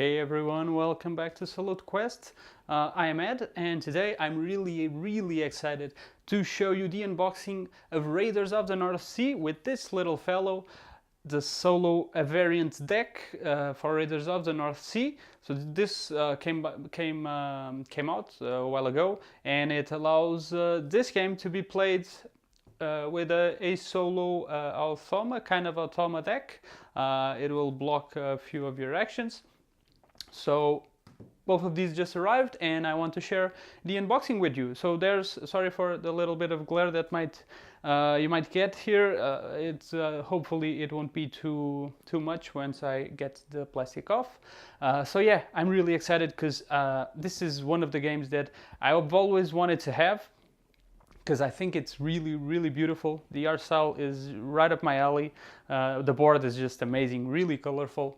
Hey everyone, welcome back to Salute Quest. I am Ed, and today I'm really excited to show you the unboxing of Raiders of the North Sea with this little fellow, the solo variant deck for Raiders of the North Sea. So this came out a while ago, and it allows this game to be played with a solo kind of automa deck. It will block a few of your actions. So both of these just arrived and I want to share the unboxing with you. So sorry for the little bit of glare that you might get here. Hopefully it won't be too much once I get the plastic off. So yeah, I'm really excited because this is one of the games that I've always wanted to have, because I think it's really beautiful. The art style is right up my alley. The board is just amazing, really colorful.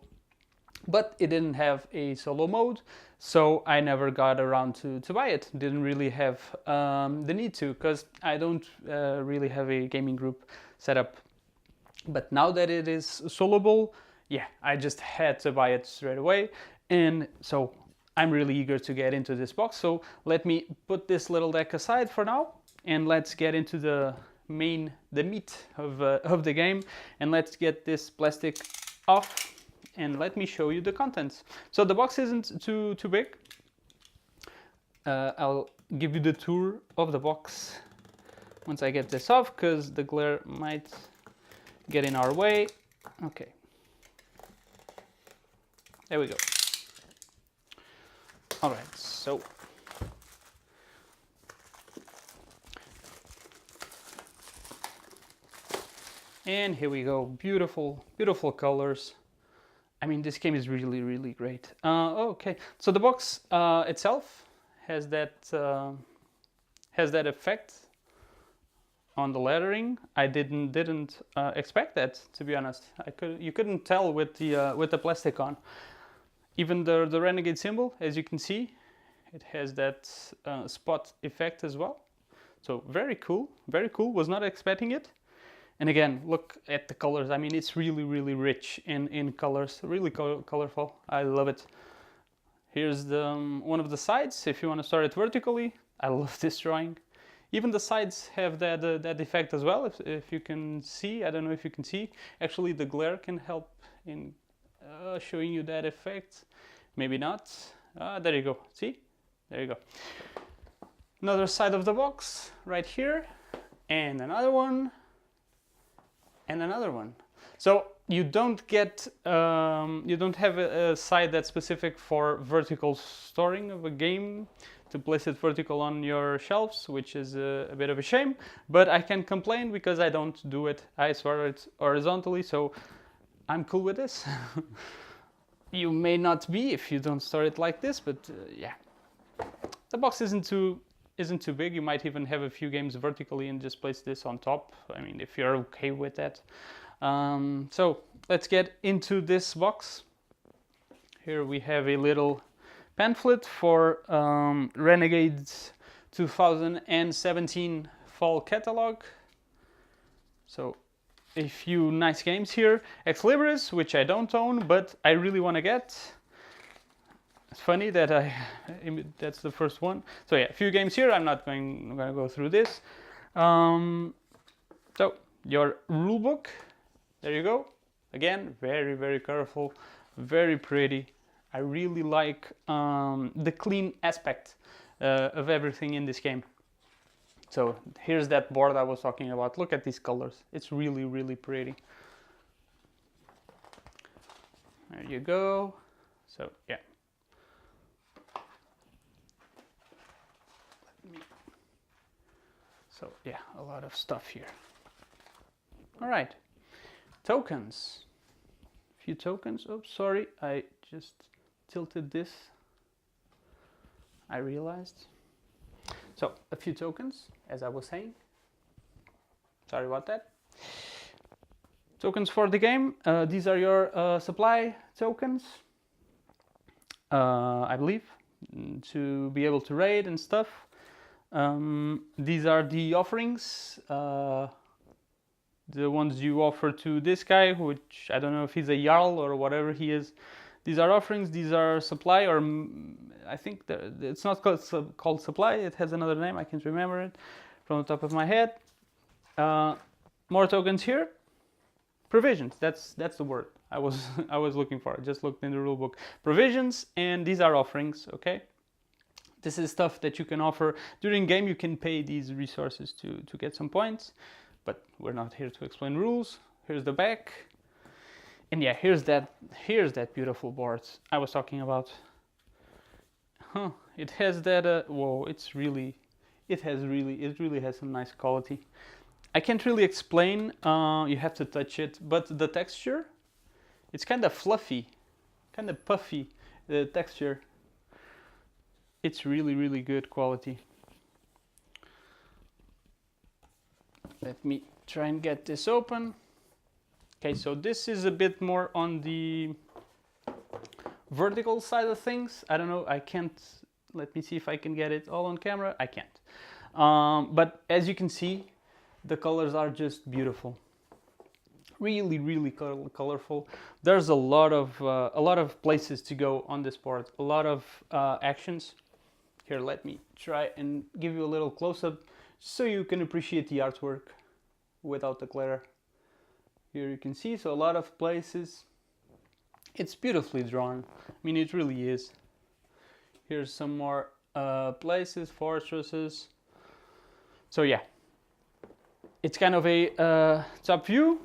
But it didn't have a solo mode, so I never got around to buy it. Didn't really have the need to, because I don't really have a gaming group set up. But now that it is soloable, yeah, I just had to buy it straight away. And so I'm really eager to get into this box. So let me put this little deck aside for now, and let's get into the meat of the game, and let's get this plastic off. And let me show you the contents. So the box isn't too big. I'll give you the tour of the box once I get this off, because the glare might get in our way. Okay. There we go. All right, so and here we go. Beautiful colors. I mean, this game is really great. Okay, so the box itself has that effect on the lettering. I didn't expect that, to be honest. You couldn't tell with the plastic on. Even the Renegade symbol, as you can see, it has that spot effect as well. So very cool. Was not expecting it. And again, look at the colors. I mean, it's really rich in colors, really colorful. I love it. Here's one of the sides, if you want to start it vertically. I love this drawing. Even the sides have that effect as well, if you can see. I don't know if you can see. Actually, the glare can help in showing you that effect. Maybe not. There you go. See? There you go. Another side of the box right here, and another one. And another one. So you don't have a side that's specific for vertical storing of a game, to place it vertical on your shelves, which is a bit of a shame, but I can complain because I don't do it. I store it horizontally, so I'm cool with this. You may not be if you don't store it like this, but yeah. The box isn't too big. You might even have a few games vertically and just place this on top. I mean, if you're okay with that. So let's get into this box. Here we have a little pamphlet for Renegade's 2017 fall catalog. So a few nice games here. Ex Libris, which I don't own, but I really want to get. It's funny that that's the first one. So yeah, a few games here. I'm not going to go through this. So your rule book, there you go. Again, very colorful, very pretty. I really like the clean aspect of everything in this game. So here's that board I was talking about. Look at these colors. It's really pretty. There you go. So yeah. So yeah, a lot of stuff here. All right, tokens. A few tokens. Oh, sorry, I just tilted this. I realized. So a few tokens, as I was saying. Sorry about that. Tokens for the game. These are your supply tokens, I believe, to be able to raid and stuff. These are the offerings, the ones you offer to this guy, which I don't know if he's a Jarl or whatever he is. These are offerings, these are supply, or I think it's not called supply, it has another name, I can't remember it from the top of my head. More tokens here. Provisions, that's the word I was looking for. I just looked in the rule book. Provisions, and these are offerings, okay? This is stuff that you can offer during game. You can pay these resources to get some points, but we're not here to explain rules. Here's the back. And yeah, here's that beautiful board I was talking about. It has that, whoa, it really has some nice quality. I can't really explain, you have to touch it, but the texture, it's kind of fluffy, kind of puffy, the texture. It's really good quality. Let me try and get this open. Okay, so this is a bit more on the vertical side of things. I don't know, I can't, let me see if I can get it all on camera. I can't. But as you can see, the colors are just beautiful. Really colorful. There's a lot of places to go on this board. A lot of actions. Here, let me try and give you a little close-up so you can appreciate the artwork without the glare. Here you can see, so a lot of places. It's beautifully drawn. I mean, it really is. Here's some more places, fortresses. So yeah, it's kind of a top view.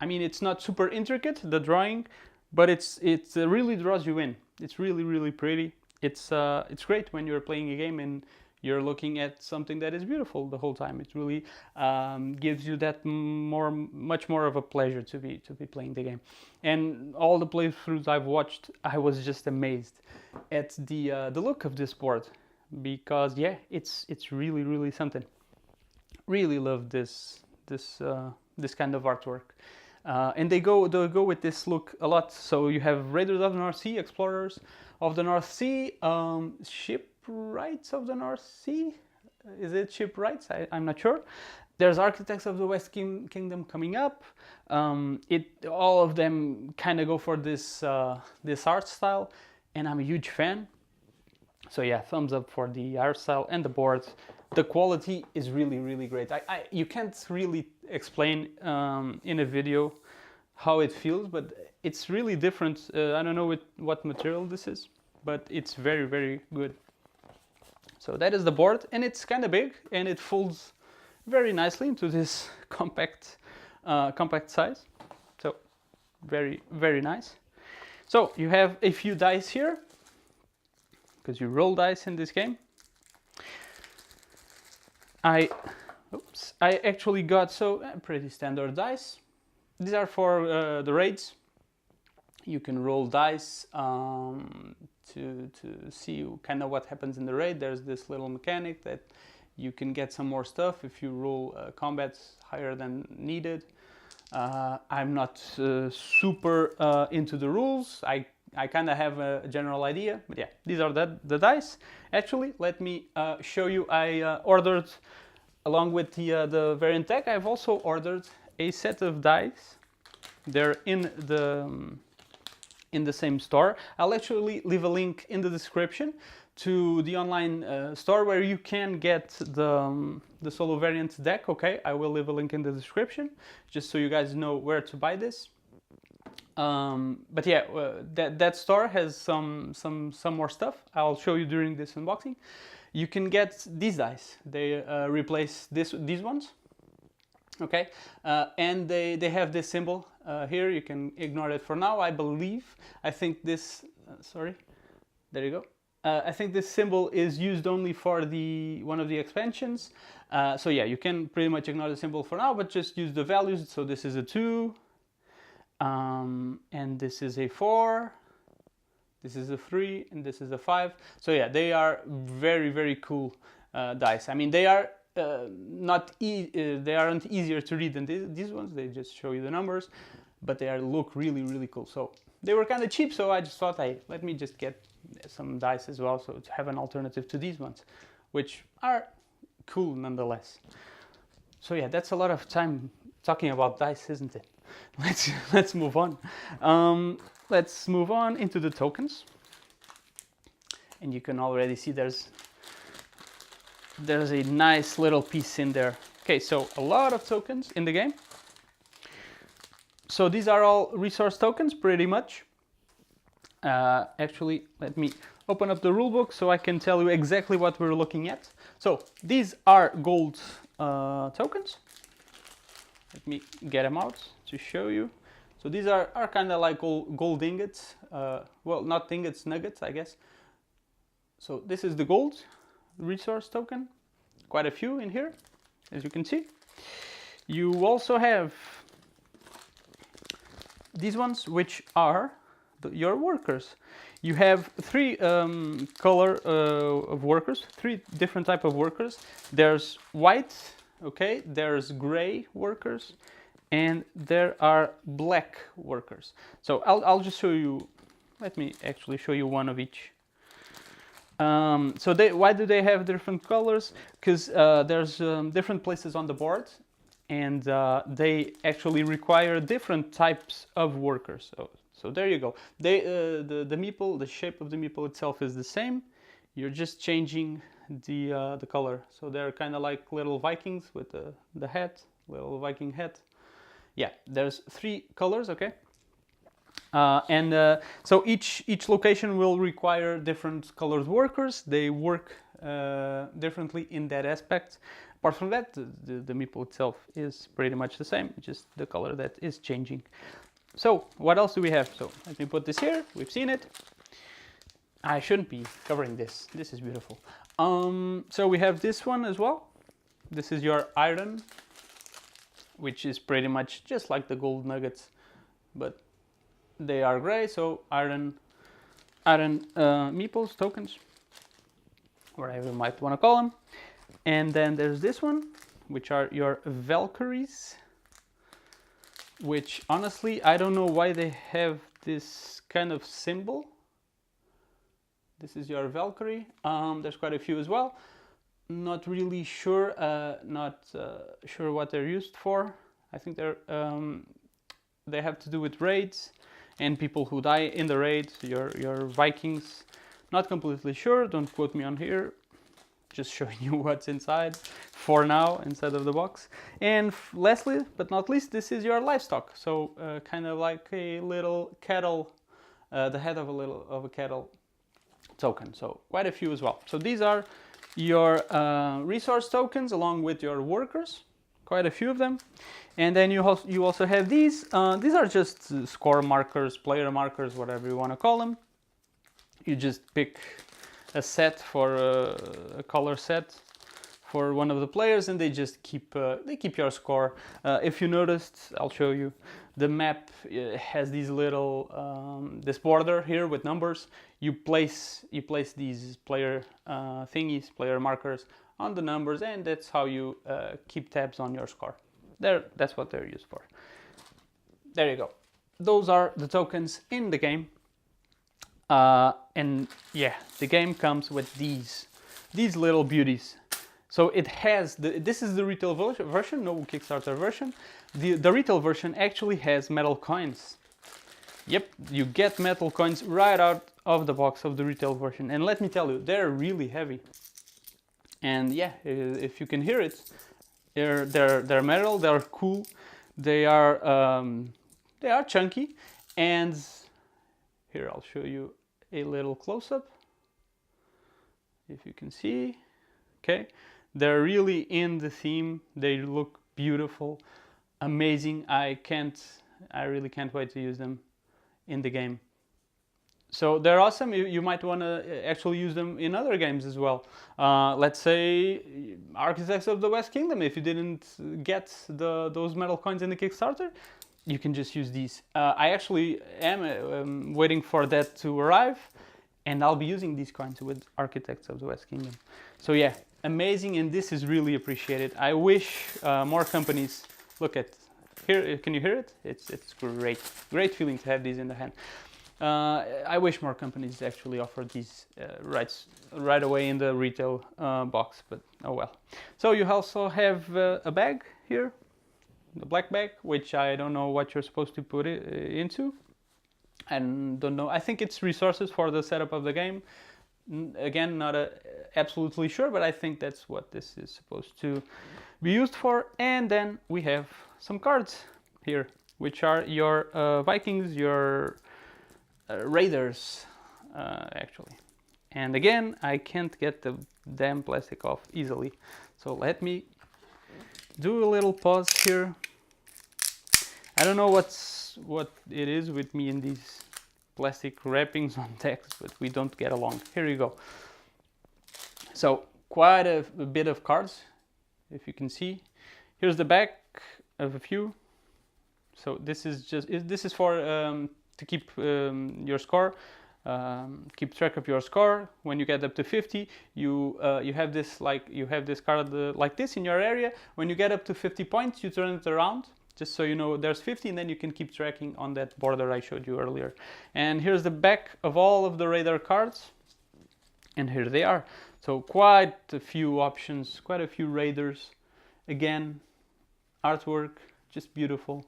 I mean, it's not super intricate, the drawing, but it really draws you in. It's really pretty. It's great when you're playing a game and you're looking at something that is beautiful the whole time. It really gives you that much more of a pleasure to be playing the game. And all the playthroughs I've watched, I was just amazed at the look of this board, because yeah, it's really something. Really love this kind of artwork. And they go with this look a lot. So you have Raiders of the North Sea, Explorers of the North Sea, Shipwrights of the North Sea. Is it Shipwrights? I'm not sure. There's Architects of the West Kingdom coming up. All of them kind of go for this art style, and I'm a huge fan. So yeah, thumbs up for the art style and the board. The quality is really great. You can't really explain in a video how it feels, but it's really different. I don't know what material this is, but it's very good. So that is the board, and it's kind of big, and it folds very nicely into this compact size. So very nice. So you have a few dice here, because you roll dice in this game. I actually got pretty standard dice. These are for the raids. You can roll dice to see kind of what happens in the raid. There's this little mechanic that you can get some more stuff if you roll combats higher than needed. I'm not super into the rules. I kind of have a general idea, but yeah, these are the dice. Actually, let me show you. I ordered, along with the variant deck, I've also ordered a set of dice. They're in the same store. I'll actually leave a link in the description to the online store where you can get the solo variant deck. Okay, I will leave a link in the description just so you guys know where to buy this. But yeah, that store has some more stuff. I'll show you during this unboxing. You can get these dice. They replace these ones. Okay, and they have this symbol here. You can ignore it for now. I think this. Sorry, there you go. I think this symbol is used only for one of the expansions. So yeah, you can pretty much ignore the symbol for now, but just use the values. So this is a 2. And this is a 4, this is a 3, and this is a 5. So yeah, they are very cool dice. I mean, they are they aren't easier to read than these ones. They just show you the numbers, but they look really cool. So they were kind of cheap, so I just thought, hey, let me just get some dice as well, so to have an alternative to these ones, which are cool nonetheless. So yeah, that's a lot of time talking about dice, isn't it? Let's move on. let's move on into the tokens. And you can already see there's a nice little piece in there. Okay, so a lot of tokens in the game. So these are all resource tokens, pretty much. Actually, let me open up the rulebook so I can tell you exactly what we're looking at. So these are gold tokens. Let me get them out to show you. So these are kind of like gold ingots. Well, not ingots, nuggets, I guess. So this is the gold resource token. Quite a few in here, as you can see. You also have these ones, which are your workers. You have three color of workers, three different type of workers. There's white, okay, there's gray workers, and there are black workers. So I'll just show you, let me actually show you one of each. So why do they have different colors? Because there's different places on the board, and they actually require different types of workers. So there you go. The meeple, the shape of the meeple itself is the same. You're just changing the color. So they're kind of like little Vikings with the hat, little Viking hat. Yeah, there's three colors, okay? So each location will require different colored workers. They work differently in that aspect. Apart from that, the meeple itself is pretty much the same, just the color that is changing. So what else do we have? So let me put this here. We've seen it. I shouldn't be covering this. This is beautiful. So we have this one as well. This is your iron, which is pretty much just like the gold nuggets, but they are gray. So iron meeples, tokens, whatever you might want to call them. And then there's this one, which are your Valkyries, which honestly, I don't know why they have this kind of symbol. This is your Valkyrie. There's quite a few as well. Not really sure, sure what they're used for. I think they have to do with raids and people who die in the raid, your Vikings. Not completely sure, don't quote me on here. Just showing you what's inside for now, inside of the box. And lastly, but not least, this is your livestock. So kind of like a little cattle, the head of a cattle token. So quite a few as well. So these are your resource tokens along with your workers, quite a few of them. And then you also have these. These are just score markers, player markers, whatever you want to call them. You just pick a set for a color set for one of the players, and they just keep your score. If you noticed, I'll show you. The map has these little this border here with numbers. You place these player thingies, player markers on the numbers, and that's how you keep tabs on your score. That's what they're used for. There you go. Those are the tokens in the game. And yeah, the game comes with these little beauties. So it has this is the retail version, no Kickstarter version. The retail version actually has metal coins. Yep, you get metal coins right out of the box of the retail version. And let me tell you, they're really heavy. And yeah, if you can hear it, they're metal, they're cool, they are chunky. And here I'll show you a little close-up, if you can see. Okay, they're really in the theme. They look beautiful, amazing. I really can't wait to use them in the game. So they're awesome. You might want to actually use them in other games as well. Let's say Architects of the West Kingdom. If you didn't get those metal coins in the Kickstarter, you can just use these. I actually am waiting for that to arrive, and I'll be using these coins with Architects of the West Kingdom. So yeah, amazing, and this is really appreciated. I wish more companies look at here. Can you hear it? It's great feeling to have these in the hand. I wish more companies actually offer these right away in the retail box, but oh well. So you also have a bag here. The black bag, which I don't know what you're supposed to put it into. I don't know. I think it's resources for the setup of the game. Again, not absolutely sure, but I think that's what this is supposed to be used for. And then we have some cards here, which are your Vikings, your Raiders, actually. And again, I can't get the damn plastic off easily. So let me do a little pause here. I don't know what it is with me in these plastic wrappings on text, but we don't get along. Here you go. So quite a bit of cards, if you can see. Here's the back of a few. So this is for to keep your score, keep track of your score. When you get up to 50, you have this card like this in your area. When you get up to 50 points, you turn it around, just so you know there's 50, and then you can keep tracking on that border I showed you earlier. And here's the back of all of the Raider cards, and here they are. So quite a few options, quite a few Raiders. Again, artwork, just beautiful.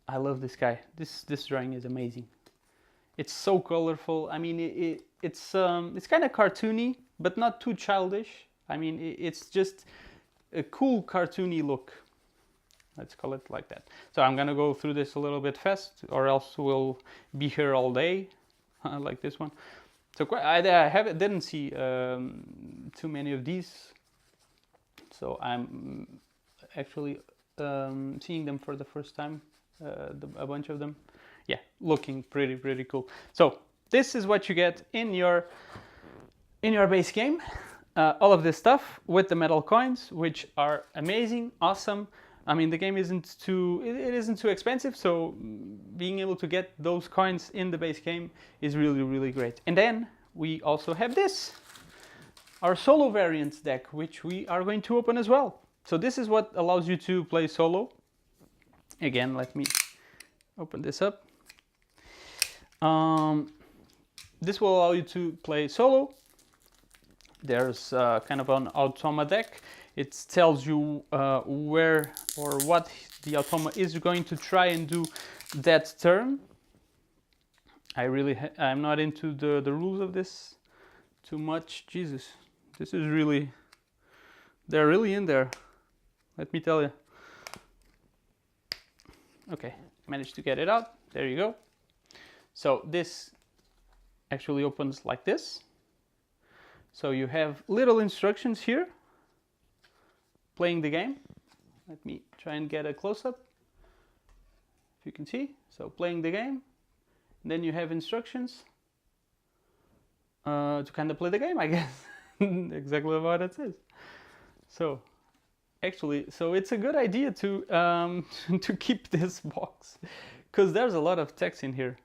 I love this guy. This drawing is amazing. It's so colorful. I mean, it's kind of cartoony, but not too childish. I mean, it's just a cool cartoony look. Let's call it like that. So I'm gonna go through this a little bit fast, or else we'll be here all day, like this one. So I didn't see too many of these. So I'm actually seeing them for the first time. A bunch of them, yeah, looking pretty cool. So this is what you get in your base game. All of this stuff with the metal coins, which are amazing, awesome. I mean, the game isn't too expensive, so being able to get those coins in the base game is really great. And then we also have this, our solo variants deck, which we are going to open as well. So this is what allows you to play solo. Again, let me open this up. This will allow you to play solo. There's kind of an automa deck. It tells you where or what the automa is going to try and do that turn. I'm not into the rules of this too much. Jesus, this is really, they're really in there, let me tell you. Okay, managed to get it out. There you go. So this actually opens like this. So you have little instructions here, playing the game. Let me try and get a close-up, if you can see. So playing the game. And then you have instructions to kind of play the game, I guess. Exactly what it says. So actually, so it's a good idea to to keep this box, because there's a lot of text in here.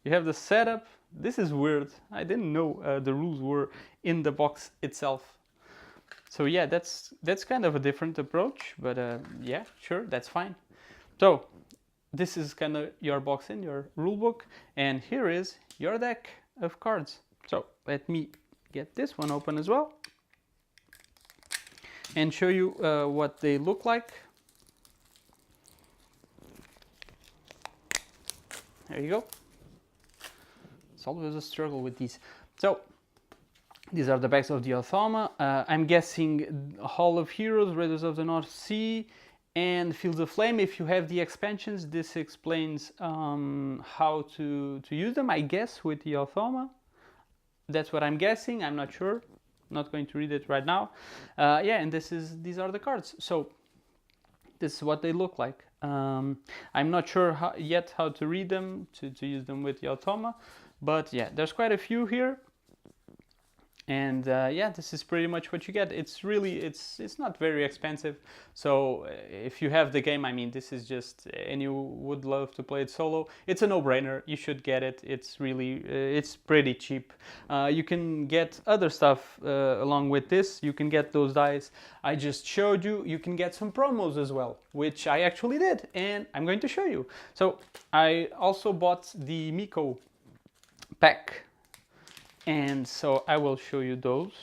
You have the setup. This is weird. I didn't know the rules were in the box itself. So yeah, that's kind of a different approach, but yeah, sure, that's fine. So this is kind of your box in your rule book, and here is your deck of cards. So let me get this one open as well and show you what they look like. There you go. It's always a struggle with these. So these are the backs of the automa. I'm guessing Hall of Heroes, Raiders of the North Sea, and Fields of Flame. If you have the expansions, this explains how to use them, I guess, with the automa. That's what I'm guessing. I'm not sure. Not going to read it right now. Yeah, and these are the cards. So this is what they look like. I'm not sure yet how to read them, to use them with the automa, but yeah, there's quite a few here. And yeah, this is pretty much what you get. It's really, it's not very expensive. So if you have the game, I mean, this is just, and you would love to play it solo, it's a no-brainer. You should get it. It's really, it's pretty cheap. You can get other stuff along with this. You can get those dice I just showed you. You can get some promos as well, which I actually did, and I'm going to show you. So I also bought the Miko pack, and so I will show you those.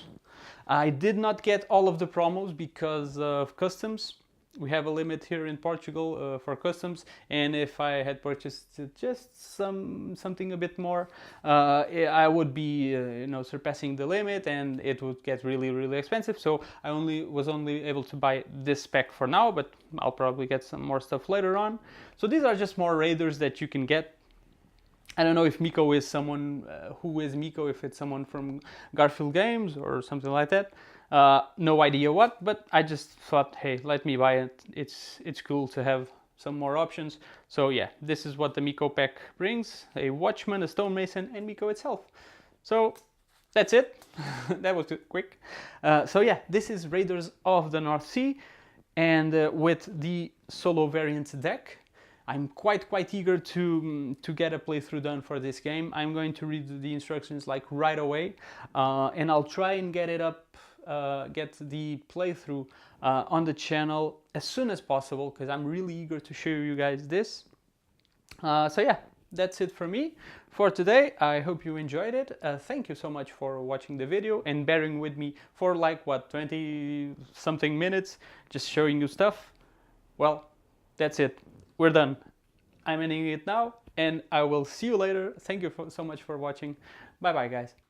I did not get all of the promos because of customs. we have a limit here in Portugal for customs, and if I had purchased just something a bit more, I would be surpassing the limit, and it would get really expensive. So I was only able to buy this spec for now, but I'll probably get some more stuff later on. So these are just more raiders that you can get. I don't know if Miko is someone, who is Miko, if it's someone from Garfield Games or something like that. No idea what, but I just thought, hey, let me buy it. It's cool to have some more options. So yeah, this is what the Miko pack brings: a Watchman, a Stonemason, and Miko itself. So that's it. That was quick. So yeah, this is Raiders of the North Sea, and with the solo variant deck. I'm quite eager to get a playthrough done for this game. I'm going to read the instructions like right away, and I'll try and get it up, get the playthrough on the channel as soon as possible, because I'm really eager to show you guys this. So yeah, that's it for me for today. I hope you enjoyed it. Thank you so much for watching the video and bearing with me for like what, 20 something minutes just showing you stuff. Well, that's it. We're done. I'm ending it now, and I will see you later. Thank you so much for watching. Bye bye, guys.